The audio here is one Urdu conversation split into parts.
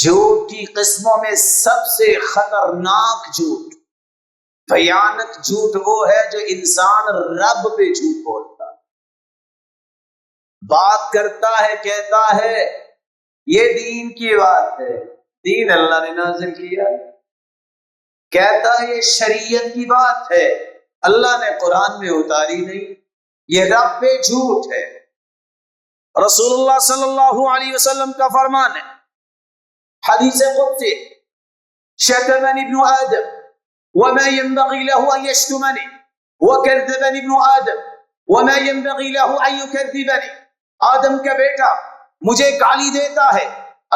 جھوٹ کی قسموں میں سب سے خطرناک جھوٹ، بھیانک جھوٹ وہ ہے جو انسان رب پہ جھوٹ بولتا ہے، بات کرتا ہے، کہتا ہے یہ دین کی بات ہے، دین اللہ نے نازل کیا، کہتا ہے یہ شریعت کی بات ہے، اللہ نے قرآن میں اتاری نہیں، یہ رب پہ جھوٹ ہے۔ رسول اللہ صلی اللہ علیہ وسلم کا فرمان ہے، حدیث قدسی، شتمني ابن آدم وما ينبغي له أن يشتمني وكذبني ابن آدم وما ينبغي له أن يكذبني۔ آدم کا بیٹا مجھے گالی دیتا ہے،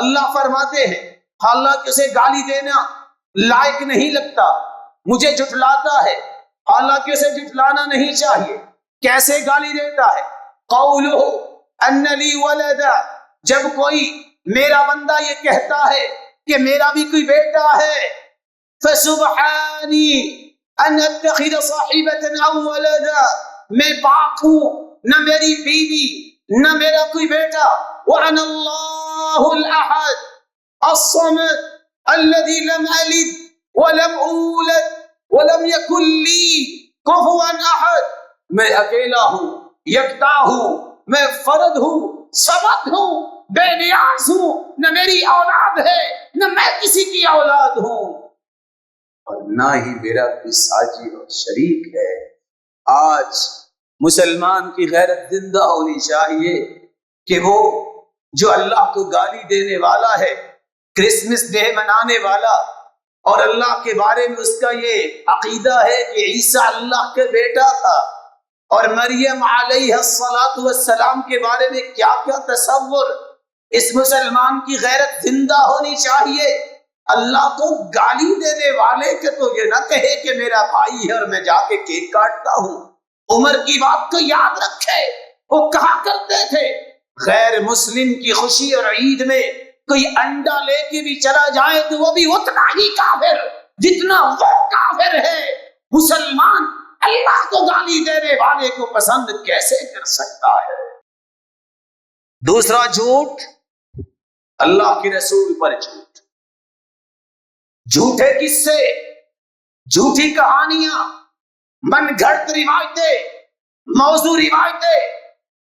اللہ فرماتے ہیں حالانکہ اسے گالی دینا لائق نہیں لگتا، مجھے جھٹلاتا ہے حالانکہ اسے جھٹلانا نہیں چاہیے۔ کیسے گالی دیتا ہے؟ قولہ ان لی ولدا، جب کوئی میرا بندہ یہ کہتا ہے کہ میرا بھی کوئی بیٹا ہے، فسبحانی ان اتخذ صاحبۃ او ولدا، میں پاک ہوں، نہ میری بیوی نہ میرا کوئی بیٹا، وانا اللہ الاحد الصمد الذي لم الد ولم اولد ولم يكن لي كفوا احد، میں اکیلا ہوں، یکتا ہوں، میں فرد ہوں، صمد ہوں، بے نیاز ہوں، نہ میری اولاد ہے نہ میں کسی کی اولاد ہوں، اور نہ ہی میرا کوئی ساجی اور شریک ہے۔ آج مسلمان کی غیرت زندہ ہونی چاہیے کہ وہ جو اللہ کو گالی دینے والا ہے، کرسمس ڈے منانے والا، اور اللہ کے بارے میں اس کا یہ عقیدہ ہے کہ عیسیٰ اللہ کا بیٹا تھا، اور مریم علیہ الصلاۃ والسلام کے بارے میں کیا کیا تصور، اس مسلمان کی غیرت زندہ ہونی چاہیے۔ اللہ کو گالی دینے والے کے تو یہ نہ کہے کہ میرا بھائی ہے اور میں جا کے کیک کاٹتا ہوں۔ عمر کی بات کو یاد رکھے، وہ کہا کرتے تھے غیر مسلم کی خوشی اور عید میں کوئی انڈا لے کے بھی چلا جائے تو وہ بھی اتنا ہی کافر جتنا وہ کافر ہے۔ مسلمان اللہ کو گالی دینے والے کو پسند کیسے کر سکتا ہے؟ دوسرا جھوٹ، اللہ کے رسول پر جھوٹ، جھوٹے قصے، جھوٹی کہانیاں، من گھڑت روایتیں، موضوع روایتیں،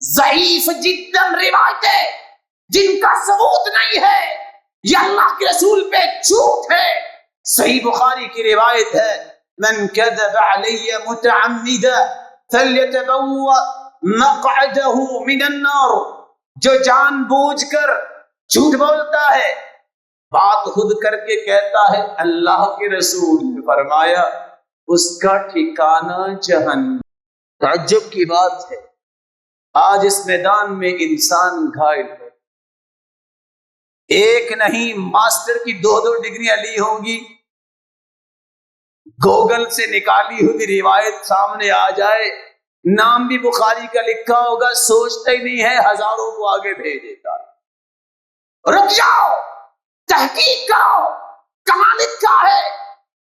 ضعیف جدا روایتیں جن کا ثبوت نہیں ہے، یہ اللہ کے رسول پہ جھوٹ ہے۔ صحیح بخاری کی روایت ہے، من کذب علی متعمدا فلیتبوأ مقعدہ من النار، جو جان بوجھ کر جھوٹ بولتا ہے، بات خود کر کے کہتا ہے اللہ کے رسول نے فرمایا اس کا ٹھکانہ جہنم۔ تعجب کی بات ہے آج اس میدان میں انسان گھائل ہے، ایک نہیں ماسٹر کی 2 ڈگریاں لی ہوں گی، گوگل سے نکالی ہوئی روایت سامنے آ جائے، نام بھی بخاری کا لکھا ہوگا، سوچتا ہی نہیں ہے، ہزاروں کو آگے بھیج دیتا ہے۔ رک جاؤ، تحقیق کرو، کہاں لکھا ہے؟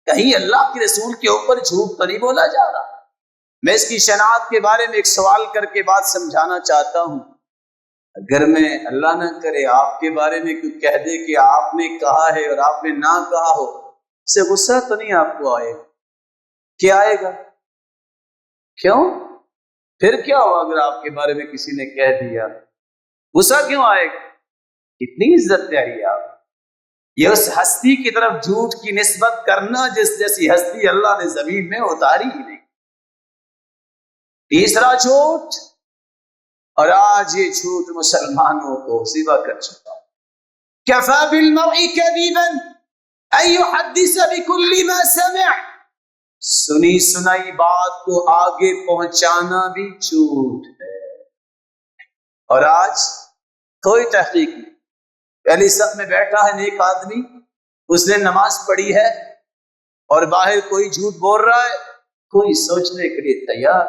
کہیں اللہ کے رسول کے اوپر جھوٹ تو نہیں بولا جا رہا؟ میں اس کی شناخت کے بارے میں ایک سوال کر کے بات سمجھانا چاہتا ہوں۔ اگر میں اللہ نہ کرے آپ کے بارے میں کوئی کہہ دے کہ آپ نے کہا ہے اور آپ نے نہ کہا ہو، اس سے غصہ تو نہیں آپ کو آئے گا؟ کیا آئے گا؟ کیوں؟ پھر کیا ہوا اگر آپ کے بارے میں کسی نے کہہ دیا؟ غصہ کیوں آئے گا؟ کتنی عزت پیاری آپ، یہ اس ہستی کی طرف جھوٹ کی نسبت کرنا جس جیسی ہستی اللہ نے زمین میں اتاری ہی نہیں۔ تیسرا جھوٹ، اور آج یہ جھوٹ مسلمانوں کو سوا کر چکا۔ کفى بالمرء كذبا ان يحدث بكل ما سمع، سنی سنائی بات کو آگے پہنچانا بھی جھوٹ ہے۔ اور آج کوئی تحقیق نہیں، پہلی صف میں بیٹھا ہے نیک آدمی، اس نے نماز پڑھی ہے اور باہر کوئی جھوٹ بول رہا ہے، کوئی سوچنے کے لیے تیار،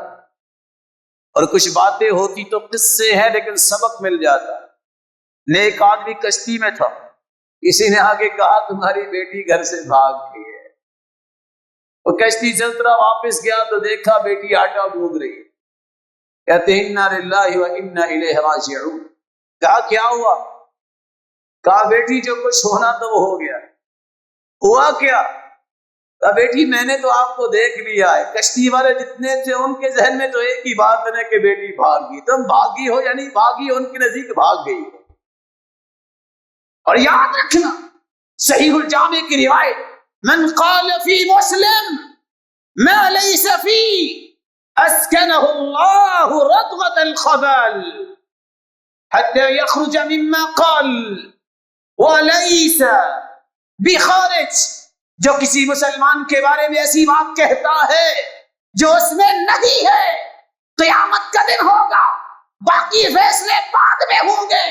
اور کچھ باتیں ہوتی تو قصے ہیں لیکن سبق مل جاتا۔ نیک آدمی کشتی میں تھا، کسی نے آگے کہا تمہاری بیٹی گھر سے بھاگ گئی ہے، وہ کشتی چلتا رہا، واپس گیا تو دیکھا بیٹی آٹا گوندھ رہی ہے، کہتے ہیں انا للہ و انا الیہ راجعون۔ کہا کیا ہوا؟ کہا بیٹی جو کچھ ہونا تو وہ ہو گیا. ہوا کیا؟ کہا بیٹی میں نے تو آپ کو دیکھ لیا ہے. کشتی والے جتنے تھے ان کے ذہن میں تو ایک ہی بات ہے کہ بیٹی بھاگ گئی. تم بھاگی ہو یا نہیں بھاگی ہو، ان کے نزدیک بھاگ گئی. اور یاد رکھنا صحیح الجامع کی روایت، من قال فی مسلم ما لیس فی اسکنہ اللہ رطغة الخبال حتى يخرج مما قال ولیس بخارج. جو کسی مسلمان کے بارے میں ایسی بات کہتا ہے جو اس میں نہیں ہے، قیامت کا دن ہوگا، باقی فیصلے بعد میں ہوں گے،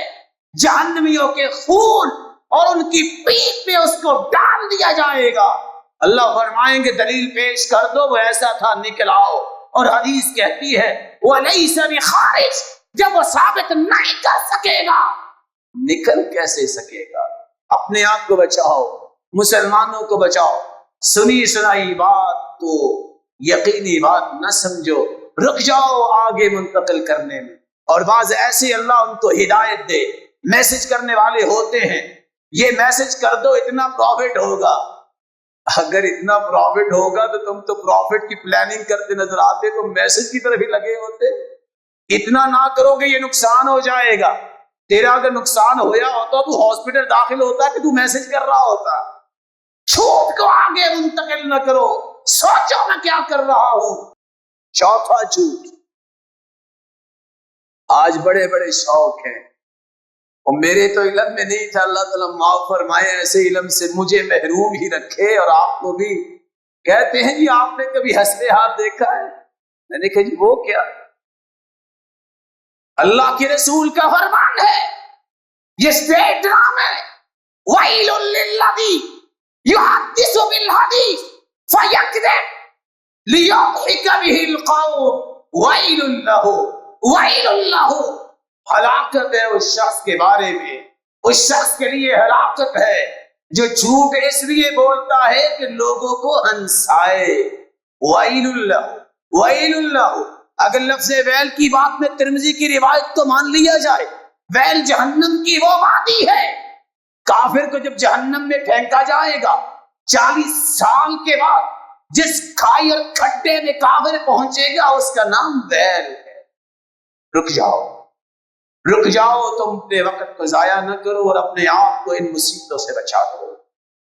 جہنمیوں کے خون اور ان کی پیٹھ میں اس کو ڈال دیا جائے گا. اللہ فرمائیں گے دلیل پیش کر دو، وہ ایسا تھا نکل آؤ. اور حدیث کہتی ہے وَلَيْسَ بِخَارِجٍ، جب وہ ثابت نہیں کر سکے گا نکل کیسے سکے گا؟ اپنے آپ کو بچاؤ، مسلمانوں کو بچاؤ. سنی سنائی بات تو یقینی بات نہ سمجھو، رک جاؤ آگے منتقل کرنے میں. اور بعض ایسے اللہ ان کو ہدایت دے، میسج کرنے والے ہوتے ہیں، یہ میسج کر دو اتنا پروفٹ ہوگا. اگر اتنا پروفٹ ہوگا تو تم تو پروفٹ کی پلاننگ کرتے نظر آتے، تم میسج کی طرف ہی لگے ہوتے. اتنا نہ کرو کہ یہ نقصان ہو جائے گا. تیرا اگر نقصان ہویا ہوتا تو ہاسپٹل داخل ہوتا کہ تو میسج کر رہا ہوتا. جھوٹ کو آگے منتقل نہ کرو، سوچو میں کیا کر رہا ہوں. چوتھا جھوٹ. آج بڑے بڑے شوق ہیں، اور میرے تو علم میں نہیں تھا، اللہ تعالیٰ معاف فرمائے، ایسے علم سے مجھے محروم ہی رکھے اور آپ کو بھی. کہتے ہیں جی آپ نے کبھی ہنستے ہاتھ دیکھا ہے؟ میں نے کہا جی وہ کیا ہے؟ اللہ کے رسول کا فرمان ہے، یہ اسٹیٹ ڈرامہ ہے. وَيْلٌ لِّلَّذِي يُحَدِّثُ بِالْحَدِيثِ فَيَكْذِبُ لِيُضْحِكَ بِهِ الْقَوْمَ وَيْلٌ لَّهُ وَيْلٌ لَّهُ. ہلاکت ہے اس شخص کے بارے میں، اس شخص کے لیے ہلاکت ہے جو جھوٹ اس لیے بولتا ہے کہ لوگوں کو ہنسائے. وَيْلٌ لَّهُ وَيْلٌ لَّهُ. اگر لفظ ویل کی بات میں ترمذی کی روایت کو مان لیا جائے، ویل جہنم کی وہ وادی ہے. کافر کو جب جہنم میں پھینکا جائے گا 40 سال کے بعد جس کھائی اور کھڈے میں کافر پہنچے گا اس کا نام ویل ہے. رک جاؤ، رک جاؤ، تم اپنے وقت کو ضائع نہ کرو اور اپنے آپ کو ان مصیبتوں سے بچا دو.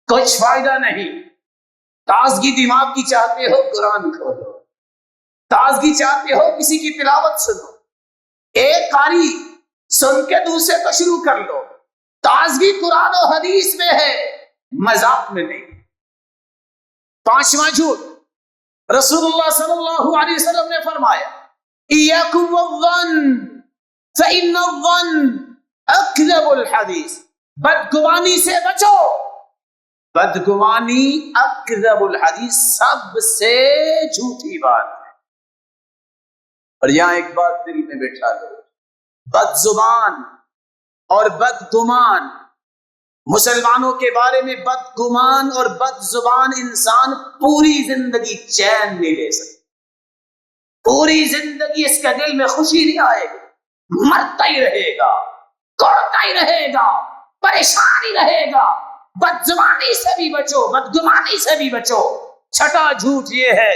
کچھ فائدہ نہیں. تازگی دماغ کی چاہتے ہو قرآن کھولو، تازگی چاہتے ہو کسی کی تلاوت سنو، ایک قاری سن کے دوسرے کو شروع کر لو. تازگی قرآن و حدیث میں ہے، مذاق میں نہیں. پانچواں جھوٹ. رسول اللہ صلی اللہ علیہ وسلم نے فرمایا ایاکم والظن فإن الظن اکذب الحدیث. بدگمانی سے بچو، بدگمانی اکذب الحدیث، سب سے جھوٹی بات ہے. اور یہاں ایک بات دل میں بیٹھا لو، بد زبان اور بدگمان، مسلمانوں کے بارے میں بدگمان اور بد زبان انسان پوری زندگی چین نہیں لے سکتا. پوری زندگی اس کے دل میں خوشی نہیں آئے گی، مرتا ہی رہے گا، کوڑتا ہی رہے گا، پریشان ہی رہے گا. بد زبانی سے بھی بچو، بدگمانی سے بھی بچو. چھٹا جھوٹ یہ ہے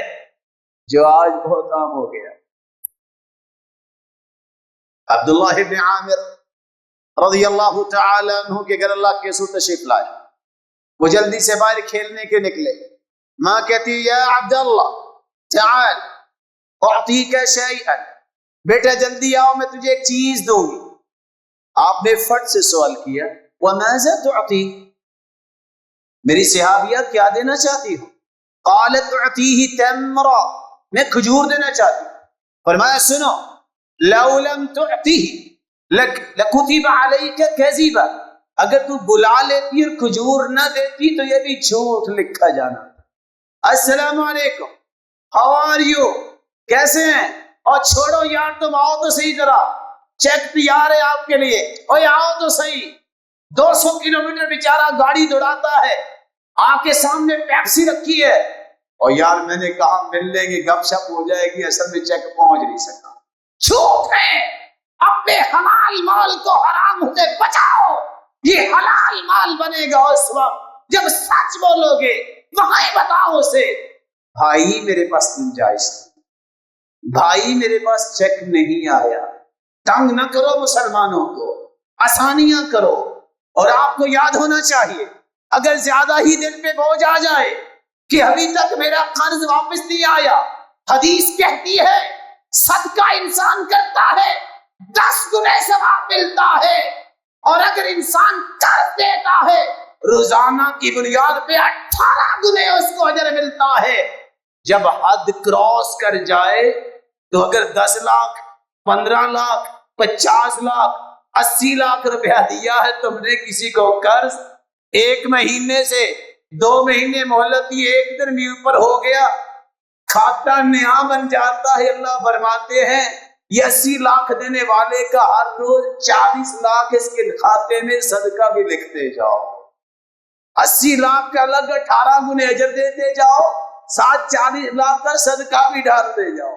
جو آج بہت عام ہو گیا. عبداللہ ابن عامر رضی اللہ تعالی عنہ کے گھر اللہ کے رسول تشریف لائے. وہ جلدی سے باہر کھیلنے کے نکلے. ماں کہتی یا عبداللہ تعال اعطیک شیئا، بیٹا جلدی آؤ میں تجھے ایک چیز دوں گی. آپ نے فٹ سے سوال کیا وماذا تعطی، میری صحابیہ کیا دینا چاہتی ہو؟ قالت اعطیہ تمرا، میں کھجور دینا چاہتی ہوں. فرمایا سنو لو لم تعطیہ لکتب علیک کذبا، اگر تو بلا لیتی اور کھجور نہ دیتی تو یہ بھی جھوٹ لکھا جانا. السلام علیکم، ہاؤ آر یو، کیسے ہیں؟ اور چھوڑو یار تم آؤ تو صحیح، ذرا چیک تیار ہے آپ کے لیے، اوے آؤ تو صحیح. 200 کلومیٹر بیچارہ گاڑی دوڑاتا ہے، آ کے سامنے پیپسی رکھی ہے، اور یار میں نے کہا مل لیں گے گپ شپ ہو جائے گی، اصل میں چیک پہنچ نہیں سکا. جھوٹ ہے. اپنے حلال مال کو حرام سے بچاؤ. یہ حلال حال بنے گا اس وقت جب سچ بولو گے وہاں ہی بتاؤ اسے بھائی میرے پاس گنجائش نہیں، بھائی میرے پاس چیک نہیں آیا۔ تنگ نہ کرو مسلمانوں کو، آسانیاں کرو۔ اور آپ کو یاد ہونا چاہیے اگر زیادہ ہی دل پہ بوجھ آ جائے کہ ابھی تک میرا قرض واپس نہیں آیا، حدیث کہتی ہے صدقہ انسان کرتا ہے 10 گنے ثواب ملتا ہے، اور اگر انسان قرض دیتا ہے روزانہ کی بنیاد پہ 18 گنے اس کو اجر ملتا ہے۔ جب حد کراس کر جائے تو اگر 10 لاکھ 15 لاکھ 50 لاکھ 80 لاکھ روپیہ دیا ہے تم نے کسی کو قرض، 1 مہینے سے 2 مہینے مہلت دی، 1 دن بھی اوپر ہو گیا کھاتا نیا بن جاتا ہے۔ اللہ فرماتے ہیں یہ 80 لاکھ دینے والے کا ہر روز 40 لاکھ اس کے کھاتے میں صدقہ بھی لکھتے جاؤ، 80 لاکھ کا الگ 18 گنے اجر دیتے جاؤ، ساتھ 40 لاکھ کا صدقہ بھی ڈالتے جاؤ۔